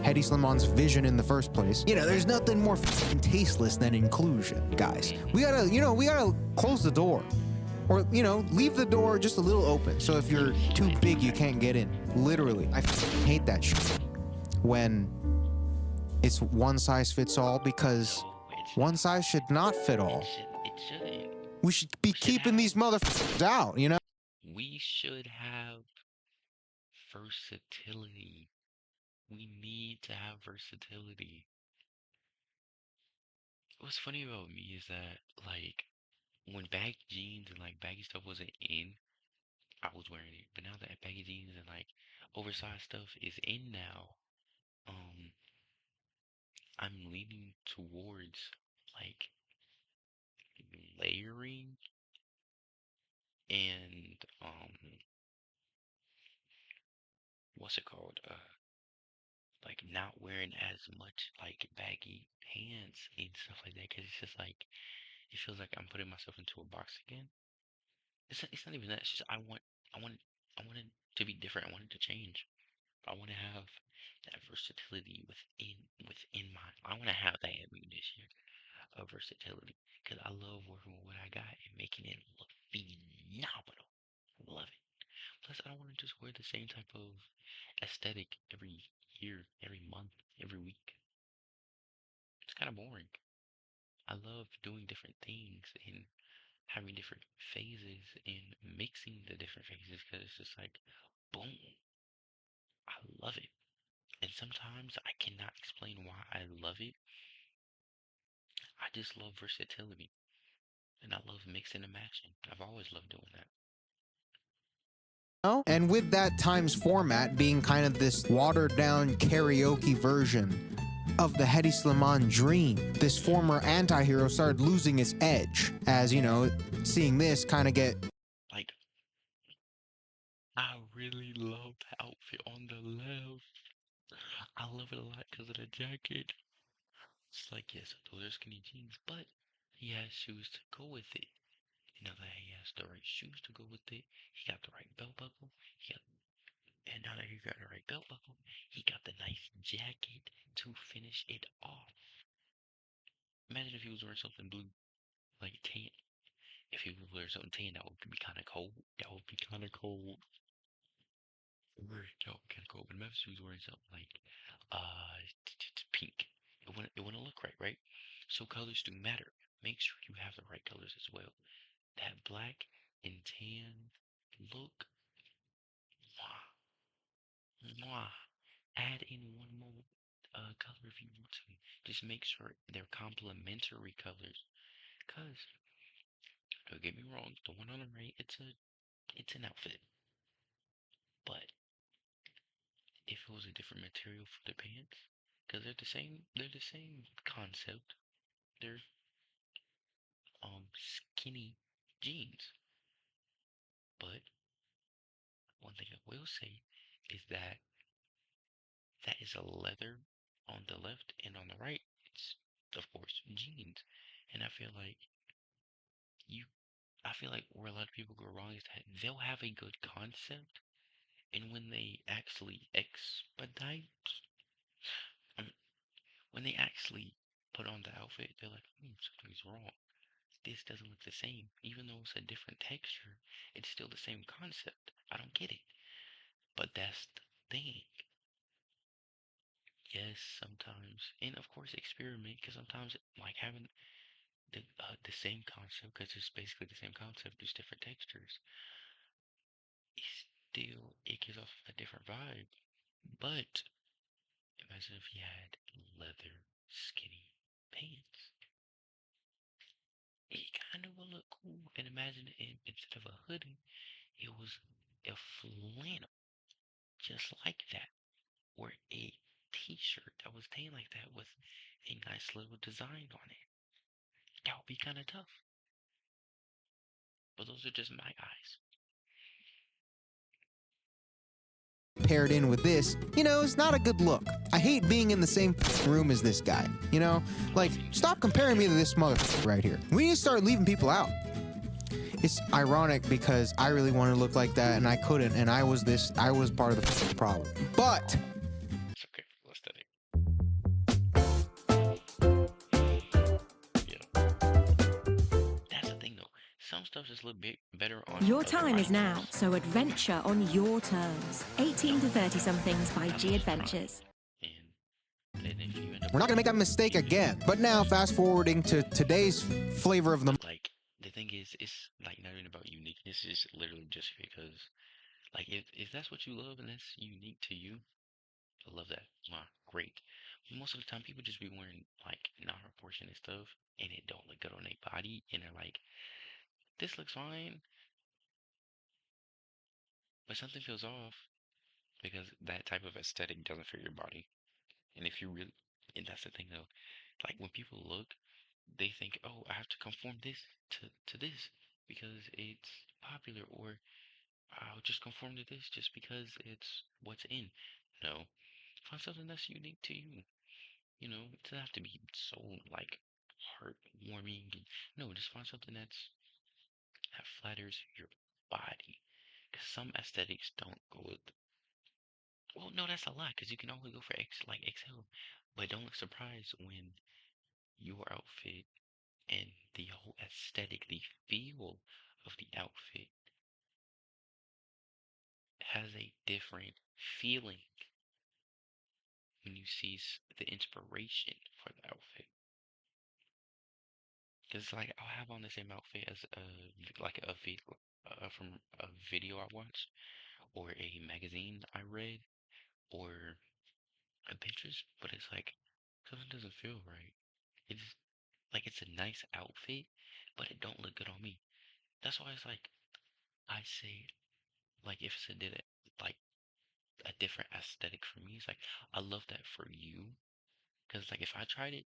Hedy Slimon's vision in the first place. You know, there's nothing more tasteless than inclusion, guys. We gotta close the door. Or, leave the door just a little open. So if you're too big, you can't get in. Literally. I hate that shit. When it's one size fits all, because one size should not fit all. It shouldn't. We should be keeping these motherfuckers out, We should have versatility. We need to have versatility. What's funny about me is that, like, when baggy jeans and like baggy stuff wasn't in, I was wearing it. But now that baggy jeans and like oversized stuff is in now, um, I'm leaning towards like layering and what's it called? Like not wearing as much like baggy pants and stuff like that, because it's just like it feels like I'm putting myself into a box again. It's not even that. It's just I want it to be different. I want it to change. I want to have that versatility within my. I want to have that in me this year of versatility, because I love working with what I got and making it look phenomenal. I love it. Plus, I don't want to just wear the same type of aesthetic every year, every month, every week. It's kind of boring. I love doing different things and having different phases and mixing the different phases, because it's just like, boom, I love it. And sometimes I cannot explain why I love it. I just love versatility. And I love mixing and matching. I've always loved doing that. And with that Times format being kind of this watered down karaoke version of the Hedy Slimane dream, this former anti-hero started losing its edge as, seeing this kind of get... Like, I really love the outfit on the left. I love it a lot because of the jacket. It's like, yes, those are skinny jeans, but he has shoes to go with it. You know that he has the right shoes to go with it. He got the right belt buckle. And now that he got the right belt buckle, he got the nice jacket to finish it off. Imagine if he was wearing something blue, like tan. If he was wearing something tan, that would be kind of cold. That would be kind of cold. That would be kind of cold. But imagine if he was wearing something like pink. It wouldn't look right, right? So colors do matter. Make sure you have the right colors as well. That black and tan look, mwah, mwah. Add in one more color if you want to. Just make sure they're complementary colors. Cause don't get me wrong, the one on the right, it's an outfit. But if it was a different material for the pants, cause they're the same concept. They're skinny jeans. But one thing I will say is that that is a leather on the left, and on the right, it's of course jeans. And you, I feel like where a lot of people go wrong is that they'll have a good concept, and when they actually um, when they actually put on the outfit, they're like, something's wrong. This doesn't look the same. Even though it's a different texture, it's still the same concept. I don't get it. But that's the thing. Yes, sometimes, and of course experiment because sometimes like having the same concept because it's basically the same concept, just different textures. Still, it gives off a different vibe. But imagine if you had leather skinny pants. It kind of will look cool. And imagine instead of a hoodie, it was a flannel, just like that, or a t-shirt that was tan like that with a nice little design on it. That would be kind of tough. But those are just my eyes. Paired in with this, is not a good look. I hate being in the same room as this guy, Like, stop comparing me to this mother right here. We need to start leaving people out. It's ironic because I really wanted to look like that and I couldn't, and I was part of the problem. But It's okay for aesthetic. That's the thing though. Some stuff just look better on Your other time is now, items. so adventure on your terms. 18 to 30 somethings by G Adventures. And then if you end up we're not gonna make that mistake again. But now, fast forwarding to today's flavor of the like the thing is, it's like not even about uniqueness. It's literally just because like if that's what you love and that's unique to you, I love that. Great. Most of the time, people just be wearing like non-proportionate stuff, and it don't look good on their body, and they're like, "This looks fine," but something feels off because that type of aesthetic doesn't fit your body. And if you really, and that's the thing though, like when people look, they think, "Oh, I have to conform this to this because it's popular," or "I'll just conform to this just because it's what's in." No, find something that's unique to you. It doesn't have to be so like heartwarming. No, just find something that flatters your body. Cause some aesthetics don't go with. Well, no, that's a lot. Cause you can only go for like XL, but don't look surprised when your outfit and the whole aesthetic, the feel of the outfit has a different feeling when you see the inspiration for the outfit. Cause like I'll have on the same outfit as like from a video I watched or a magazine I read or a Pinterest, but it's like something doesn't feel right. It's like it's a nice outfit, but it don't look good on me. That's why it's like I say like if it's like a different aesthetic for me, it's like I love that for you. Cause like if I tried it,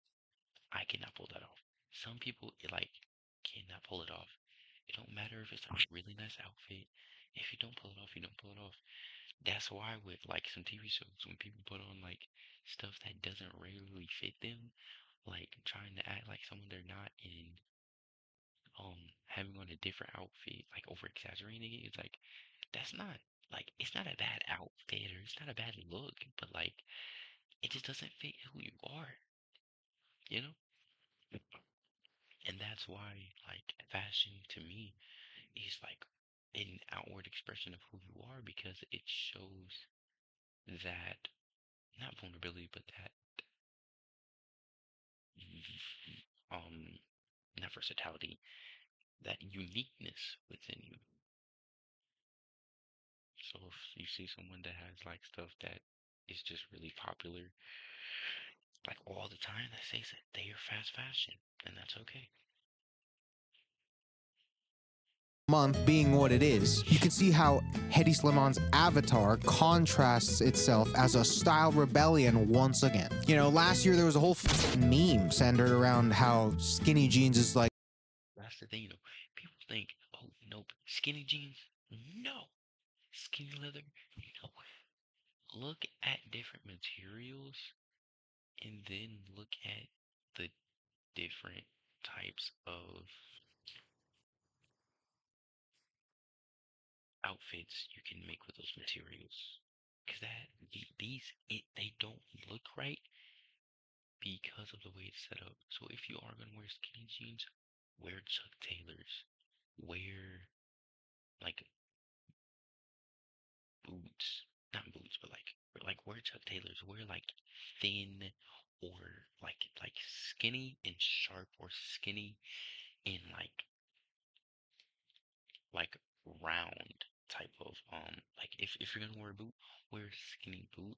I cannot pull that off. Some people like cannot pull it off. It don't matter if it's a really nice outfit. If you don't pull it off, you don't pull it off. That's why with like some TV shows, when people put on like stuff that doesn't really fit them, like trying to act like someone they're not and having on a different outfit, like over exaggerating it, it's like that's not like it's not a bad outfit or it's not a bad look, but like it just doesn't fit who you are, you know? And that's why like fashion to me is like an outward expression of who you are because it shows that not vulnerability, but that um not versatility, that uniqueness within you. So if you see someone that has like stuff that is just really popular, like all the time, that says that they are fast fashion, and that's okay. month being what it is, you can see how Hedy Slimon's avatar contrasts itself as a style rebellion once again. Last year there was a whole meme centered around how skinny jeans is like. That's the thing, people think, oh, nope, skinny jeans, no, skinny leather, no. Look at different materials and then look at the different types of outfits you can make with those materials. Because they don't look right because of the way it's set up. So if you are gonna wear skinny jeans, wear Chuck Taylors, wear like boots, not boots, but like wear Chuck Taylors. Wear like thin or like skinny and sharp, or skinny and like round type of like if you're gonna wear a boot, wear a skinny boot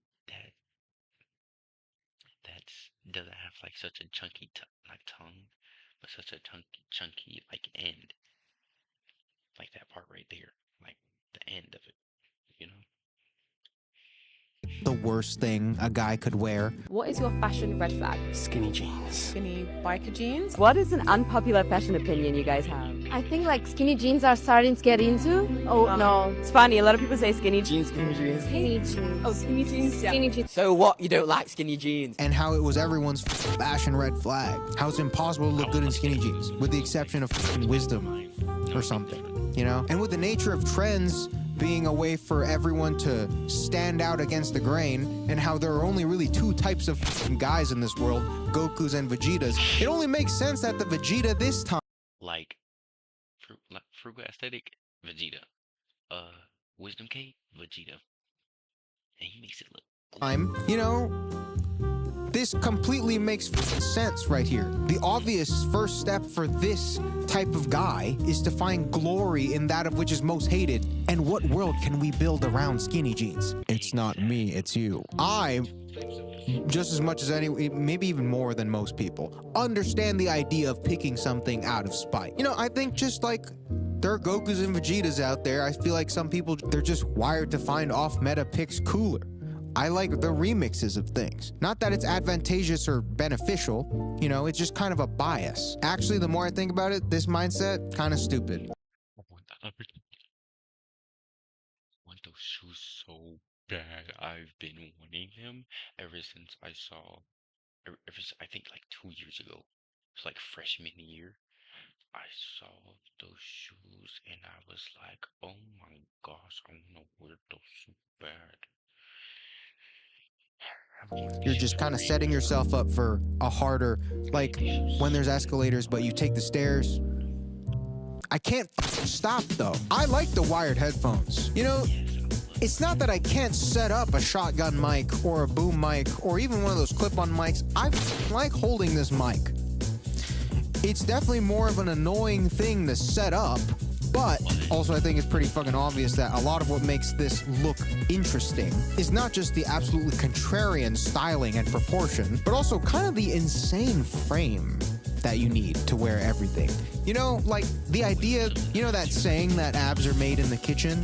that's doesn't have like such a chunky like tongue, but such a chunky like end, like that part right there, like the end of it, you know. The worst thing a guy could wear. What is your fashion red flag? Skinny jeans. Skinny biker jeans? What is an unpopular fashion opinion you guys have? I think like skinny jeans are starting to get into. Oh no. It's funny, a lot of people say skinny jeans. Skinny jeans. Oh, skinny jeans? Yeah. Skinny jeans. So what? You don't like skinny jeans? And how it was everyone's fashion red flag. How it's impossible to look good in skinny jeans, with the exception of wisdom or something, you know? And with the nature of trends being a way for everyone to stand out against the grain, and how there are only really two types of guys in this world, Gokus and Vegetas, it only makes sense that the Vegeta this time, Like frugal aesthetic, Vegeta. Wisdom K, Vegeta. And he makes it look cool. you know, this completely makes sense right here. The obvious first step for this type of guy is to find glory in that of which is most hated. And what world can we build around skinny jeans? It's not me, it's you. I, just as much as maybe even more than most people, understand the idea of picking something out of spite. You know, I think just like there are Gokus and Vegetas out there, I feel like some people, they're just wired to find off-meta picks cooler. I like the remixes of things. Not that it's advantageous or beneficial, you know, it's just kind of a bias. Actually, the more I think about it, this mindset, kind of stupid. I want those shoes so bad. I've been wanting them ever since I think like 2 years ago. It's like freshman year. I saw those shoes and I was like, oh my gosh, I want to wear those so bad. You're just kind of setting yourself up for a harder, like when there's escalators, but you take the stairs. I can't stop though. I like the wired headphones. You know, it's not that I can't set up a shotgun mic or a boom mic or even one of those clip-on mics. I like holding this mic. It's definitely more of an annoying thing to set up, but also I think it's pretty fucking obvious that a lot of what makes this look interesting is not just the absolutely contrarian styling and proportion, but also kind of the insane frame that you need to wear everything. You know, like the idea, you know that saying that abs are made in the kitchen?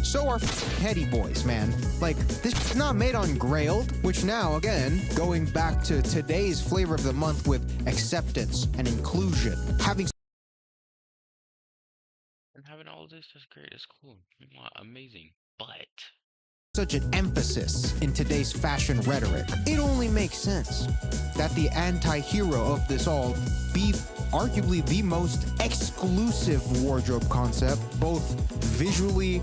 So are heady boys, man. Like, this is not made on Grailed, which now, again, going back to today's flavor of the month with acceptance and inclusion, having all this, that's great, that's cool, amazing, but such an emphasis in today's fashion rhetoric, it only makes sense that the anti-hero of this all be arguably the most exclusive wardrobe concept, both visually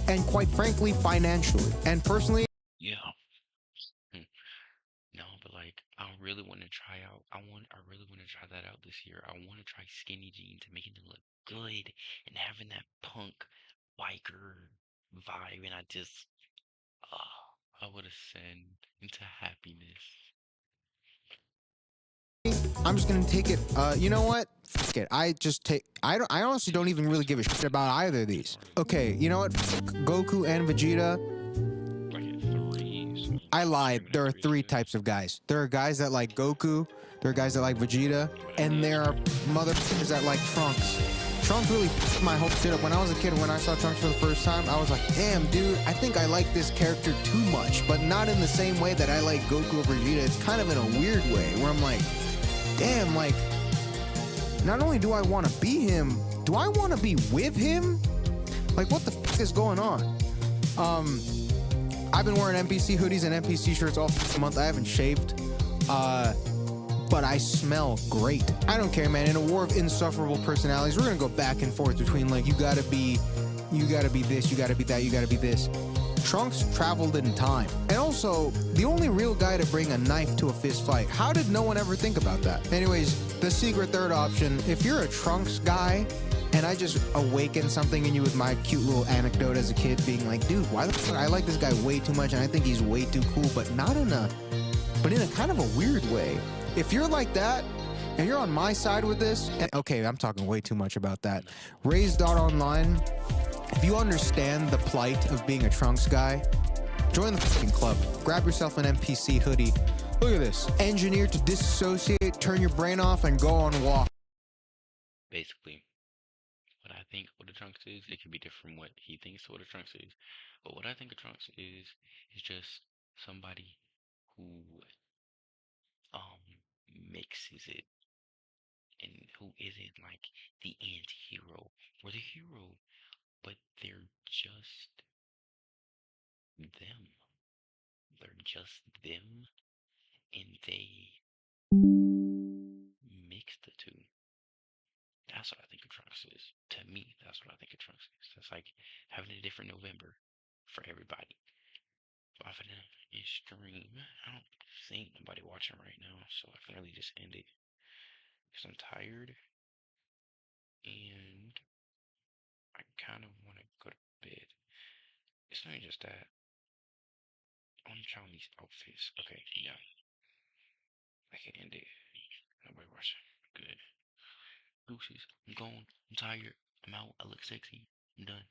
and quite frankly financially. And personally, yeah. No, but like I really want to try out. I really want to try that out this year. I want to try skinny jeans and making it look good and having that punk biker vibe, and I would ascend into happiness. I'm just gonna take it. You know what? Fuck it. I honestly don't even really give a shit about either of these. Okay, you know what? Goku and Vegeta. I lied. There are 3 types of guys. There are guys that like Goku, there are guys that like Vegeta, and there are motherfuckers that like Trunks. Trunks really f***ed my whole shit up. When I was a kid, when I saw Trunks for the first time, I was like, damn, dude, I think I like this character too much, but not in the same way that I like Goku or Vegeta. It's kind of in a weird way, where I'm like, damn, like, not only do I want to be him, do I want to be with him? Like, what the f*** is going on? I've been wearing NPC hoodies and NPC shirts all month. I haven't shaved. But I smell great. I don't care, man. In a war of insufferable personalities, we're gonna go back and forth between like, you gotta be this, you gotta be that, you gotta be this. Trunks traveled in time. And also, the only real guy to bring a knife to a fist fight. How did no one ever think about that? Anyways, the secret third option, if you're a Trunks guy and I just awaken something in you with my cute little anecdote as a kid, being like, dude, why the fuck I like this guy way too much, and I think he's way too cool, but in a kind of a weird way. If you're like that, and you're on my side with this, and, okay, I'm talking way too much about that. Raise.online, if you understand the plight of being a Trunks guy, join the fucking club. Grab yourself an NPC hoodie. Look at this. Engineer to disassociate, turn your brain off, and go on a walk. Basically, what I think what a Trunks is, it can be different from what he thinks what a Trunks is. But what I think a Trunks is just somebody who mixes it and who isn't like the anti-hero or the hero, but they're just them. They're just them, and they mix the two. That's what I think a Trunks is. To me, that's what I think a Trunks is. That's like having a different November for everybody. Off of them in stream. I don't think nobody watching right now, so I can really just end it. Because I'm tired. And I kind of want to go to bed. It's not just that. I want to try on these outfits. Okay, yeah. I can end it. Nobody watching. Good. Deuces. I'm gone. I'm tired. I'm out. I look sexy. I'm done.